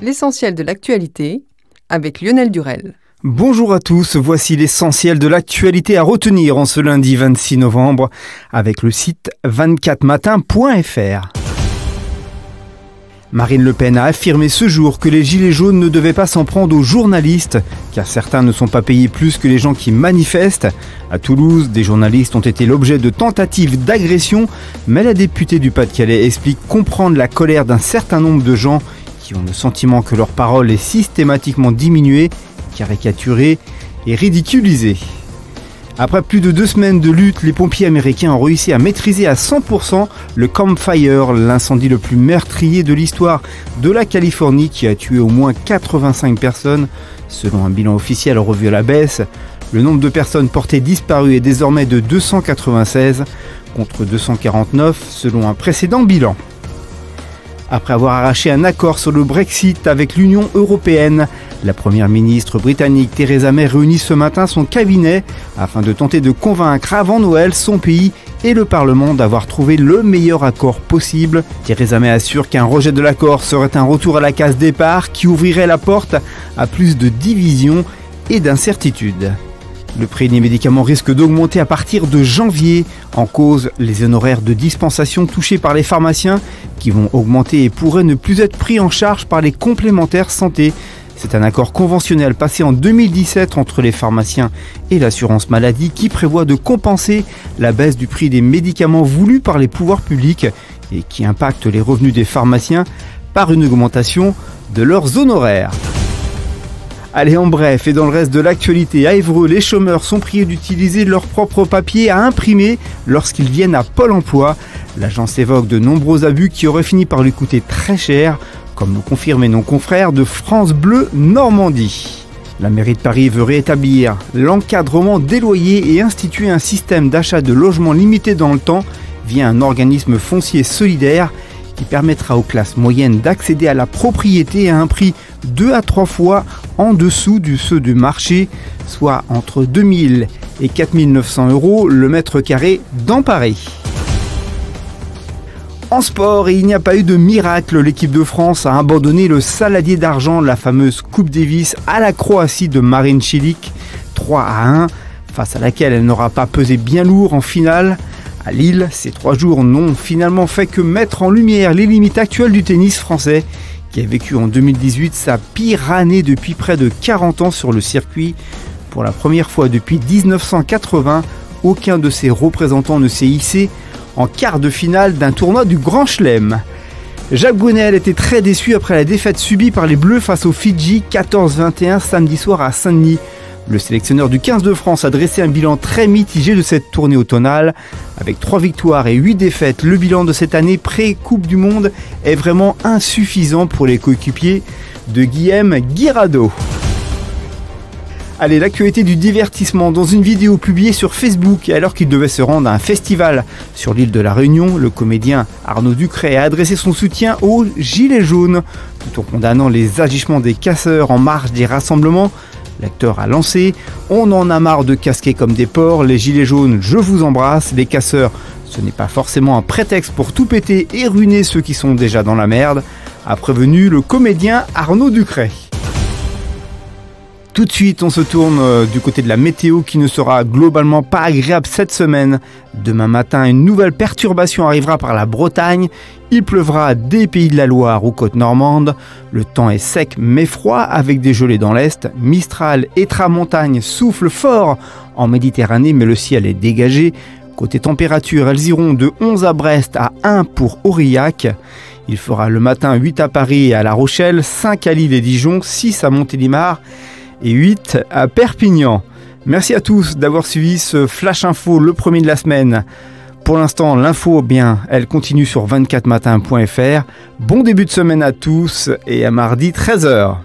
L'essentiel de l'actualité avec Lionel Durel. Bonjour à tous, voici l'essentiel de l'actualité à retenir en ce lundi 26 novembre avec le site 24matin.fr. Marine Le Pen a affirmé ce jour que les gilets jaunes ne devaient pas s'en prendre aux journalistes, car certains ne sont pas payés plus que les gens qui manifestent. À Toulouse, des journalistes ont été l'objet de tentatives d'agression, mais la députée du Pas-de-Calais explique comprendre la colère d'un certain nombre de gens qui ont le sentiment que leur parole est systématiquement diminuée, caricaturée et ridiculisée. Après plus de 2 semaines de lutte, les pompiers américains ont réussi à maîtriser à 100% le Camp Fire, l'incendie le plus meurtrier de l'histoire de la Californie qui a tué au moins 85 personnes. Selon un bilan officiel revu à la baisse, le nombre de personnes portées disparues est désormais de 296 contre 249 selon un précédent bilan. Après avoir arraché un accord sur le Brexit avec l'Union européenne, la première ministre britannique Theresa May réunit ce matin son cabinet afin de tenter de convaincre avant Noël son pays et le Parlement d'avoir trouvé le meilleur accord possible. Theresa May assure qu'un rejet de l'accord serait un retour à la case départ qui ouvrirait la porte à plus de divisions et d'incertitudes. Le prix des médicaments risque d'augmenter à partir de janvier. En cause, les honoraires de dispensation touchés par les pharmaciens qui vont augmenter et pourraient ne plus être pris en charge par les complémentaires santé. C'est un accord conventionnel passé en 2017 entre les pharmaciens et l'assurance maladie qui prévoit de compenser la baisse du prix des médicaments voulus par les pouvoirs publics et qui impacte les revenus des pharmaciens par une augmentation de leurs honoraires. Allez, en bref, et dans le reste de l'actualité, à Évreux, les chômeurs sont priés d'utiliser leurs propres papiers à imprimer lorsqu'ils viennent à Pôle emploi. L'agence évoque de nombreux abus qui auraient fini par lui coûter très cher, comme nous confirment nos confrères de France Bleu Normandie. La mairie de Paris veut rétablir l'encadrement des loyers et instituer un système d'achat de logements limité dans le temps via un organisme foncier solidaire qui permettra aux classes moyennes d'accéder à la propriété à un prix 2 à 3 fois en dessous du ceux du marché, soit entre 2 000 et 4 900 € le mètre carré dans Paris. En sport, il n'y a pas eu de miracle, l'équipe de France a abandonné le saladier d'argent, la fameuse Coupe Davis, à la Croatie de Marin Cilic, 3-1, face à laquelle elle n'aura pas pesé bien lourd en finale. À Lille, ces 3 jours n'ont finalement fait que mettre en lumière les limites actuelles du tennis français, qui a vécu en 2018 sa pire année depuis près de 40 ans sur le circuit. Pour la première fois depuis 1980, aucun de ses représentants ne s'est hissé en quart de finale d'un tournoi du Grand Chelem. Jacques Brunel était très déçu après la défaite subie par les Bleus face aux Fidji 14-21 samedi soir à Saint-Denis. Le sélectionneur du 15 de France a dressé un bilan très mitigé de cette tournée automnale. Avec 3 victoires et 8 défaites, le bilan de cette année pré-Coupe du Monde est vraiment insuffisant pour les coéquipiers de Guillaume Guirado. Allez, l'actualité du divertissement. Dans une vidéo publiée sur Facebook, alors qu'il devait se rendre à un festival sur l'île de la Réunion, le comédien Arnaud Ducret a adressé son soutien aux Gilets jaunes. Tout en condamnant les agissements des casseurs en marge des rassemblements, l'acteur a lancé « On en a marre de casquer comme des porcs, les gilets jaunes, je vous embrasse, les casseurs, ce n'est pas forcément un prétexte pour tout péter et ruiner ceux qui sont déjà dans la merde », a prévenu le comédien Arnaud Ducret. Tout de suite, on se tourne du côté de la météo qui ne sera globalement pas agréable cette semaine. Demain matin, une nouvelle perturbation arrivera par la Bretagne. Il pleuvra des Pays de la Loire aux côtes normandes. Le temps est sec mais froid avec des gelées dans l'est. Mistral et tramontagne soufflent fort en Méditerranée mais le ciel est dégagé. Côté température, elles iront de 11 à Brest à 1 pour Aurillac. Il fera le matin 8 à Paris et à La Rochelle, 5 à Lille et Dijon, 6 à Montélimar et 8 à Perpignan. Merci à tous d'avoir suivi ce Flash Info, le premier de la semaine. Pour l'instant, l'info, elle continue sur 24matin.fr. Bon début de semaine à tous et à mardi 13h.